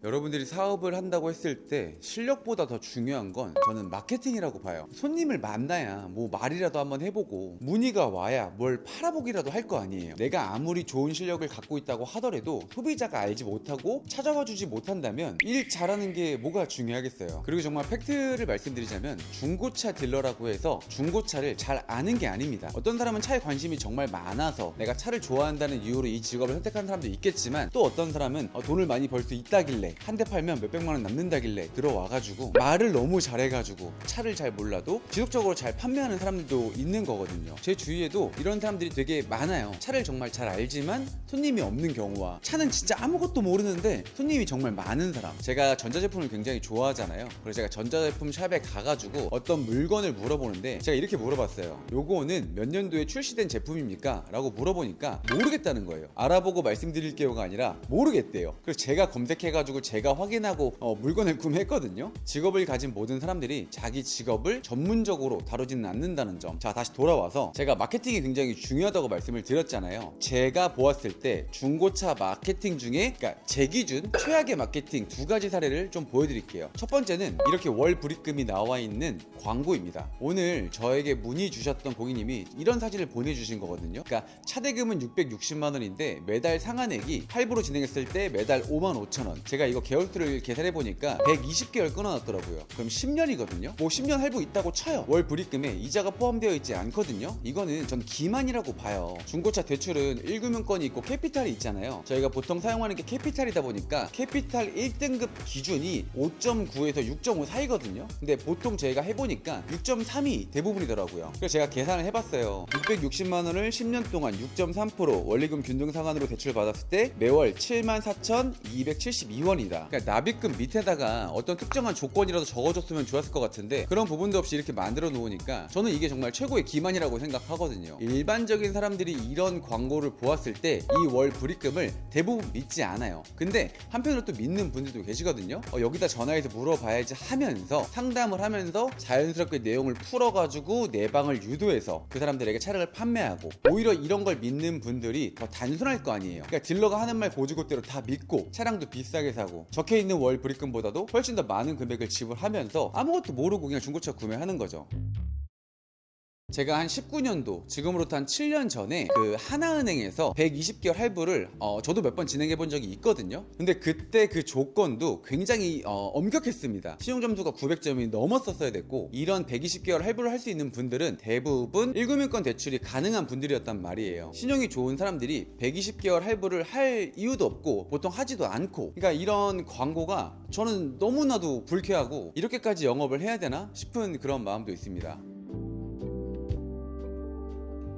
여러분들이 사업을 한다고 했을 때 실력보다 더 중요한 건 저는 마케팅이라고 봐요. 손님을 만나야 뭐 말이라도 한번 해보고 문의가 와야 뭘 팔아보기라도 할 거 아니에요. 내가 아무리 좋은 실력을 갖고 있다고 하더라도 소비자가 알지 못하고 찾아와 주지 못한다면 일 잘하는 게 뭐가 중요하겠어요. 그리고 정말 팩트를 말씀드리자면 중고차 딜러라고 해서 중고차를 잘 아는 게 아닙니다. 어떤 사람은 차에 관심이 정말 많아서 내가 차를 좋아한다는 이유로 이 직업을 선택한 사람도 있겠지만, 또 어떤 사람은 돈을 많이 벌 수 있다길래 한 대 팔면 몇백만원 남는다길래 들어와가지고 말을 너무 잘해가지고 차를 잘 몰라도 지속적으로 잘 판매하는 사람들도 있는 거거든요. 제 주위에도 이런 사람들이 되게 많아요. 차를 정말 잘 알지만 손님이 없는 경우와 차는 진짜 아무것도 모르는데 손님이 정말 많은 사람. 제가 전자제품을 굉장히 좋아하잖아요. 그래서 제가 전자제품 샵에 가가지고 어떤 물건을 물어보는데 제가 이렇게 물어봤어요. 요거는 몇 년도에 출시된 제품입니까? 라고 물어보니까 모르겠다는 거예요. 알아보고 말씀드릴게요가 아니라 모르겠대요. 그래서 제가 검색해가지고 제가 확인하고 물건을 구매했거든요. 직업을 가진 모든 사람들이 자기 직업을 전문적으로 다루지는 않는다는 점. 자, 다시 돌아와서 제가 마케팅이 굉장히 중요하다고 말씀을 드렸잖아요. 제가 보았을 때 중고차 마케팅 중에, 그러니까 제 기준 최악의 마케팅 두 가지 사례를 좀 보여드릴게요. 첫 번째는 이렇게 월 불입금이 나와 있는 광고입니다. 오늘 저에게 문의 주셨던 고객님이 이런 사진을 보내주신 거거든요. 그러니까 차대금은 660만 원인데 매달 상한액이 할부로 진행했을 때 매달 55,000원. 제가 이거 개월수를 계산해보니까 120개월 끊어놨더라고요. 그럼 10년이거든요. 뭐 10년 할부 있다고 쳐요. 월 불입금에 이자가 포함되어 있지 않거든요. 이거는 전 기만이라고 봐요. 중고차 대출은 1금융권이 있고 캐피탈이 있잖아요. 저희가 보통 사용하는 게 캐피탈이다 보니까 캐피탈 1등급 기준이 5.9에서 6.5 사이거든요. 근데 보통 저희가 해보니까 6.3이 대부분이더라고요. 그래서 제가 계산을 해봤어요. 660만 원을 10년 동안 6.3% 원리금 균등 상환으로 대출 받았을 때 매월 74,272원이다. 그러니까 납입금 밑에다가 어떤 특정한 조건이라도 적어줬으면 좋았을 것 같은데 그런 부분도 없이 이렇게 만들어 놓으니까 저는 이게 정말 최고의 기만이라고 생각하거든요. 일반적인 사람들이 이런 광고를 보았을 때 이 월 불입금을 대부분 믿지 않아요. 근데 한편으로 또 믿는 분들도 계시거든요. 여기다 전화해서 물어봐야지 하면서 상담을 하면서 자연스럽게 내용을 풀어가지고 내 방을 유도해서 그 사람들에게 차량을 판매하고, 오히려 이런 걸 믿는 분들이 더 단순할 거 아니에요. 그러니까 딜러가 하는 말 고지고대로 다 믿고 차량도 비싸게 사고 적혀있는 월 불입금보다도 훨씬 더 많은 금액을 지불하면서 아무것도 모르고 그냥 중고차 구매하는 거죠. 제가 한 19년도, 지금으로부터 한 7년 전에 그 하나은행에서 120개월 할부를 저도 몇 번 진행해 본 적이 있거든요. 근데 그때 그 조건도 굉장히 엄격했습니다. 신용점수가 900점이 넘었었어야 됐고, 이런 120개월 할부를 할 수 있는 분들은 대부분 1금융권 대출이 가능한 분들이었단 말이에요. 신용이 좋은 사람들이 120개월 할부를 할 이유도 없고 보통 하지도 않고, 그러니까 이런 광고가 저는 너무나도 불쾌하고 이렇게까지 영업을 해야 되나 싶은 그런 마음도 있습니다.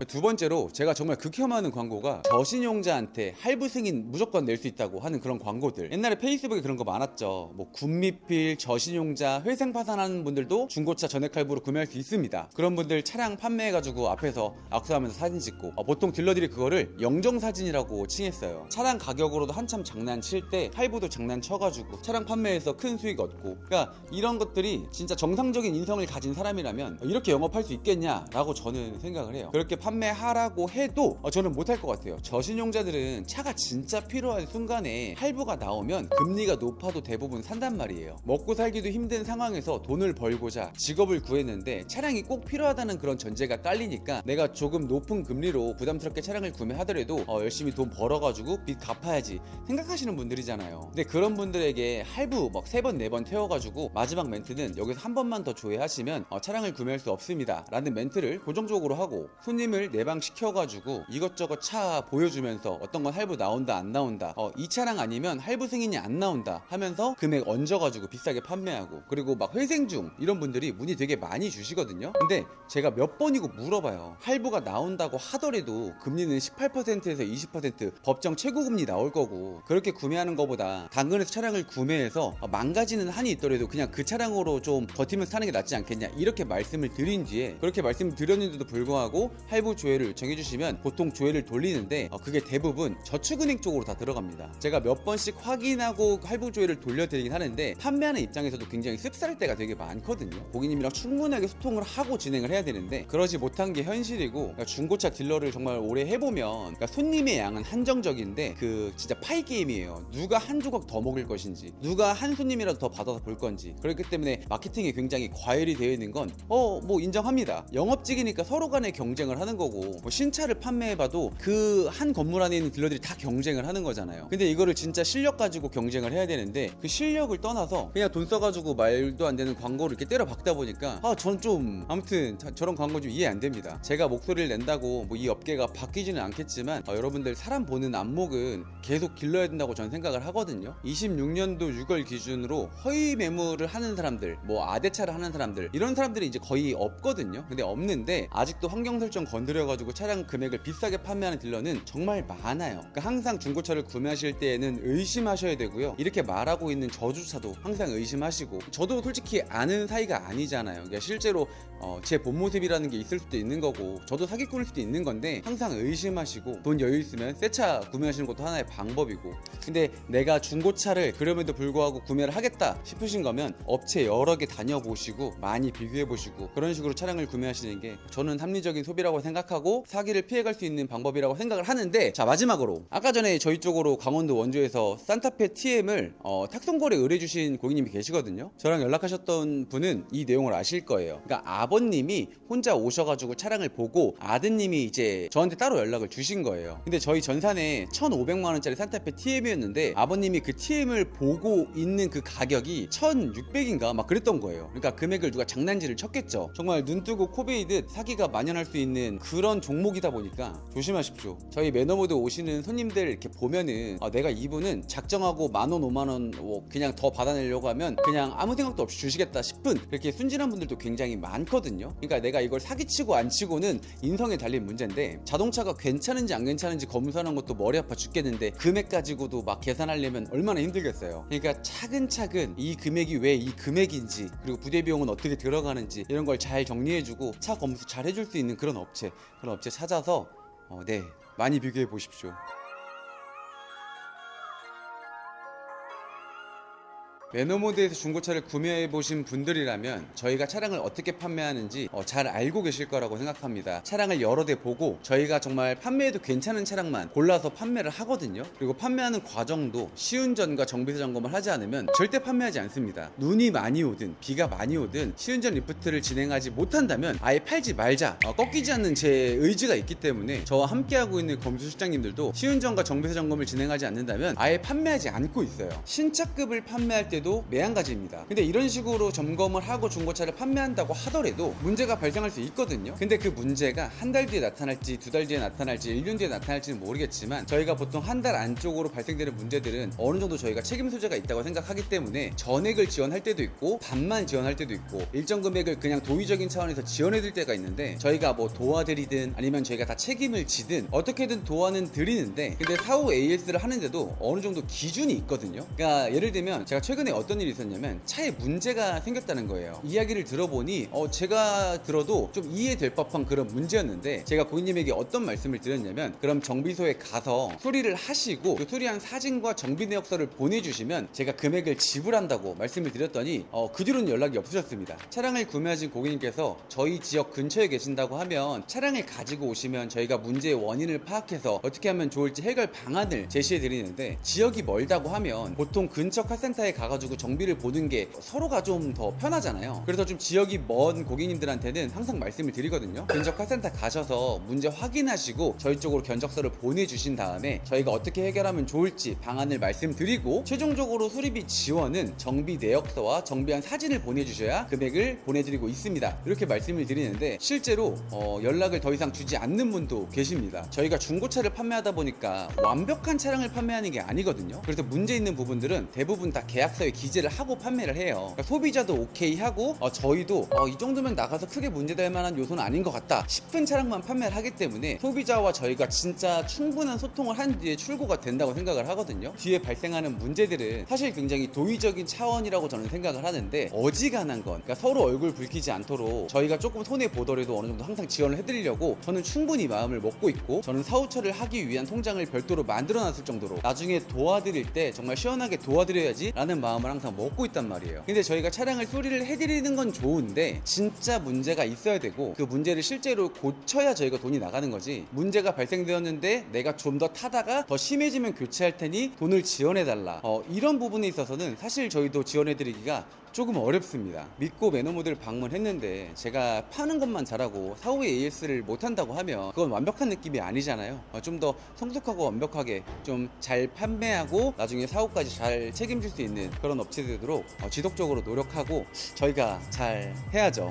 두 번째로 제가 정말 극혐하는 광고가 저신용자한테 할부 승인 무조건 낼 수 있다고 하는 그런 광고들. 옛날에 페이스북에 그런 거 많았죠. 뭐 군미필, 저신용자, 회생 파산하는 분들도 중고차 전액 할부로 구매할 수 있습니다. 그런 분들 차량 판매해가지고 앞에서 악수하면서 사진 찍고, 보통 딜러들이 그거를 영정사진이라고 칭했어요. 차량 가격으로도 한참 장난칠 때 할부도 장난쳐가지고 차량 판매해서 큰 수익 얻고, 그러니까 이런 것들이 진짜 정상적인 인성을 가진 사람이라면 이렇게 영업할 수 있겠냐라고 저는 생각을 해요. 그렇게 판매하라고 해도 저는 못할 것 같아요. 저신용자들은 차가 진짜 필요한 순간에 할부가 나오면 금리가 높아도 대부분 산단 말이에요. 먹고 살기도 힘든 상황에서 돈을 벌고자 직업을 구했는데 차량이 꼭 필요하다는 그런 전제가 깔리니까 내가 조금 높은 금리로 부담스럽게 차량을 구매하더라도 열심히 돈 벌어가지고 빚 갚아야지 생각하시는 분들이잖아요. 근데 그런 분들에게 할부 막 3번 4번 태워가지고 마지막 멘트는 여기서 한 번만 더 조회하시면 차량을 구매할 수 없습니다 라는 멘트를 고정적으로 하고, 손님을 내방시켜가지고 이것저것 차 보여주면서 어떤 건 할부 나온다 안 나온다, 이 차량 아니면 할부 승인이 안 나온다 하면서 금액 얹어가지고 비싸게 판매하고, 그리고 막 회생 중 이런 분들이 문의 되게 많이 주시거든요. 근데 제가 몇 번이고 물어봐요. 할부가 나온다고 하더라도 금리는 18%에서 20% 법정 최고금리 나올 거고, 그렇게 구매하는 것보다 당근에서 차량을 구매해서 망가지는 한이 있더라도 그냥 그 차량으로 좀 버티면서 사는 게 낫지 않겠냐, 이렇게 말씀을 드린 뒤에, 그렇게 말씀을 드렸는데도 불구하고 할부 할부 조회를 요청해 주시면 보통 조회를 돌리는데 그게 대부분 저축은행 쪽으로 다 들어갑니다. 제가 몇 번씩 확인하고 할부 조회를 돌려드리긴 하는데 판매하는 입장에서도 굉장히 씁쓸할 때가 되게 많거든요. 고객님이랑 충분하게 소통을 하고 진행을 해야 되는데 그러지 못한 게 현실이고, 그러니까 중고차 딜러를 정말 오래 해보면 그러니까 손님의 양은 한정적인데 그 진짜 파이 게임이에요. 누가 한 조각 더 먹을 것인지, 누가 한 손님이라도 더 받아서 볼 건지. 그렇기 때문에 마케팅이 굉장히 과열이 되어 있는 건 뭐 인정합니다. 영업직이니까 서로 간에 경쟁을 하는 거고, 뭐 신차를 판매해봐도 그 한 건물 안에 있는 딜러들이 다 경쟁을 하는 거잖아요. 근데 이거를 진짜 실력 가지고 경쟁을 해야 되는데 그 실력을 떠나서 그냥 돈 써가지고 말도 안 되는 광고를 이렇게 때려 박다 보니까 전 좀 아무튼 저런 광고 좀 이해 안 됩니다. 제가 목소리를 낸다고 뭐 이 업계가 바뀌지는 않겠지만 여러분들 사람 보는 안목은 계속 길러야 된다고 저는 생각을 하거든요. 26년도 6월 기준으로 허위 매물을 하는 사람들, 뭐 아대차를 하는 사람들, 이런 사람들이 이제 거의 없거든요. 근데 없는데 아직도 환경 설정 건드려가지고 차량 금액을 비싸게 판매하는 딜러는 정말 많아요. 그러니까 항상 중고차를 구매하실 때에는 의심하셔야 되고요. 이렇게 말하고 있는 저조차도 항상 의심하시고, 저도 솔직히 아는 사이가 아니잖아요. 그러니까 실제로 제 본 모습이라는 게 있을 수도 있는 거고, 저도 사기꾼일 수도 있는 건데 항상 의심하시고, 돈 여유 있으면 새 차 구매하시는 것도 하나의 방법이고. 근데 내가 중고차를 그럼에도 불구하고 구매를 하겠다 싶으신 거면 업체 여러 개 다녀보시고 많이 비교해보시고 그런 식으로 차량을 구매하시는 게 저는 합리적인 소비라고 생각하고 사기를 피해갈 수 있는 방법이라고 생각을 하는데, 자 마지막으로 아까 전에 저희 쪽으로 강원도 원주에서 산타페 TM을 탁송거래 의뢰주신 고객님이 계시거든요. 저랑 연락하셨던 분은 이 내용을 아실 거예요. 그러니까 아버님이 혼자 오셔가지고 차량을 보고 아드님이 이제 저한테 따로 연락을 주신 거예요. 근데 저희 전산에 1,500만원짜리 산타페 TM이었는데 아버님이 그 TM을 보고 있는 그 가격이 1,600인가 막 그랬던 거예요. 그러니까 금액을 누가 장난질을 쳤겠죠. 정말 눈 뜨고 코 베이듯 사기가 만연할 수 있는 그런 종목이다 보니까 조심하십시오. 저희 매너모드 오시는 손님들 이렇게 보면은 내가 이분은 작정하고 10,000원 50,000원 뭐 그냥 더 받아내려고 하면 그냥 아무 생각도 없이 주시겠다 싶은 그렇게 순진한 분들도 굉장히 많거든요. 그러니까 내가 이걸 사기치고 안 치고는 인성에 달린 문제인데, 자동차가 괜찮은지 안 괜찮은지 검사하는 것도 머리 아파 죽겠는데 금액 가지고도 막 계산하려면 얼마나 힘들겠어요. 그러니까 차근차근 이 금액이 왜 이 금액인지, 그리고 부대 비용은 어떻게 들어가는지 이런 걸 잘 정리해주고 차 검수 잘 해줄 수 있는 그런 업체 찾아서 많이 비교해 보십시오. 매너모드에서 중고차를 구매해보신 분들이라면 저희가 차량을 어떻게 판매하는지 잘 알고 계실 거라고 생각합니다. 차량을 여러 대 보고 저희가 정말 판매해도 괜찮은 차량만 골라서 판매를 하거든요. 그리고 판매하는 과정도 시운전과 정비세 점검을 하지 않으면 절대 판매하지 않습니다. 눈이 많이 오든 비가 많이 오든 시운전 리프트를 진행하지 못한다면 아예 팔지 말자, 꺾이지 않는 제 의지가 있기 때문에 저와 함께하고 있는 검수 실장님들도 시운전과 정비세 점검을 진행하지 않는다면 아예 판매하지 않고 있어요. 신차급을 판매할 때 매한가지입니다. 근데 이런 식으로 점검을 하고 중고차를 판매한다고 하더라도 문제가 발생할 수 있거든요. 근데 그 문제가 한 달 뒤에 나타날지 2달 뒤에 나타날지 1년 뒤에 나타날지는 모르겠지만, 저희가 보통 한 달 안쪽으로 발생되는 문제들은 어느 정도 저희가 책임 소재가 있다고 생각하기 때문에 전액을 지원할 때도 있고 반만 지원할 때도 있고 일정 금액을 그냥 도의적인 차원에서 지원해드릴 때가 있는데, 저희가 뭐 도와드리든 아니면 저희가 다 책임을 지든 어떻게든 도와는 드리는데, 근데 사후 AS를 하는데도 어느 정도 기준이 있거든요. 그러니까 예를 들면 제가 최근에 어떤 일이 있었냐면 차에 문제가 생겼다는 거예요. 이야기를 들어보니 제가 들어도 좀 이해될 법한 그런 문제였는데, 제가 고객님에게 어떤 말씀을 드렸냐면, 그럼 정비소에 가서 수리를 하시고 그 수리한 사진과 정비 내역서를 보내주시면 제가 금액을 지불한다고 말씀을 드렸더니 그 뒤로는 연락이 없으셨습니다. 차량을 구매하신 고객님께서 저희 지역 근처에 계신다고 하면 차량을 가지고 오시면 저희가 문제의 원인을 파악해서 어떻게 하면 좋을지 해결 방안을 제시해 드리는데, 지역이 멀다고 하면 보통 근처 카센터에 가가지고 정비를 보는 게 서로가 좀 더 편하잖아요. 그래서 좀 지역이 먼 고객님들한테는 항상 말씀을 드리거든요. 근처 카센터 가셔서 문제 확인하시고 저희 쪽으로 견적서를 보내주신 다음에 저희가 어떻게 해결하면 좋을지 방안을 말씀드리고, 최종적으로 수리비 지원은 정비 내역서와 정비한 사진을 보내주셔야 금액을 보내드리고 있습니다. 이렇게 말씀을 드리는데, 실제로 연락을 더 이상 주지 않는 분도 계십니다. 저희가 중고차를 판매하다 보니까 완벽한 차량을 판매하는 게 아니거든요. 그래서 문제 있는 부분들은 대부분 다 계약서 계약서에 기재를 하고 판매를 해요. 그러니까 소비자도 오케이 하고 저희도 이 정도면 나가서 크게 문제될 만한 요소는 아닌 것 같다 싶은 차량만 판매를 하기 때문에 소비자와 저희가 진짜 충분한 소통을 한 뒤에 출고가 된다고 생각을 하거든요. 뒤에 발생하는 문제들은 사실 굉장히 도의적인 차원이라고 저는 생각을 하는데, 어지간한 건 그러니까 서로 얼굴 붉히지 않도록 저희가 조금 손해 보더라도 어느 정도 항상 지원을 해드리려고 저는 충분히 마음을 먹고 있고, 저는 사후처리를 하기 위한 통장을 별도로 만들어놨을 정도로 나중에 도와드릴 때 정말 시원하게 도와드려야지 라는 마음을 항상 먹고 있단 말이에요. 근데 저희가 차량을 수리를 해드리는 건 좋은데 진짜 문제가 있어야 되고 그 문제를 실제로 고쳐야 저희가 돈이 나가는 거지, 문제가 발생되었는데 내가 좀 더 타다가 더 심해지면 교체할 테니 돈을 지원해달라, 이런 부분에 있어서는 사실 저희도 지원해드리기가 조금 어렵습니다. 믿고 매너모드를 방문했는데 제가 파는 것만 잘하고 사후에 AS를 못한다고 하면 그건 완벽한 느낌이 아니잖아요. 좀 더 성숙하고 완벽하게 좀 잘 판매하고 나중에 사후까지 잘 책임질 수 있는 그런 업체 되도록 지속적으로 노력하고 저희가 잘 해야죠.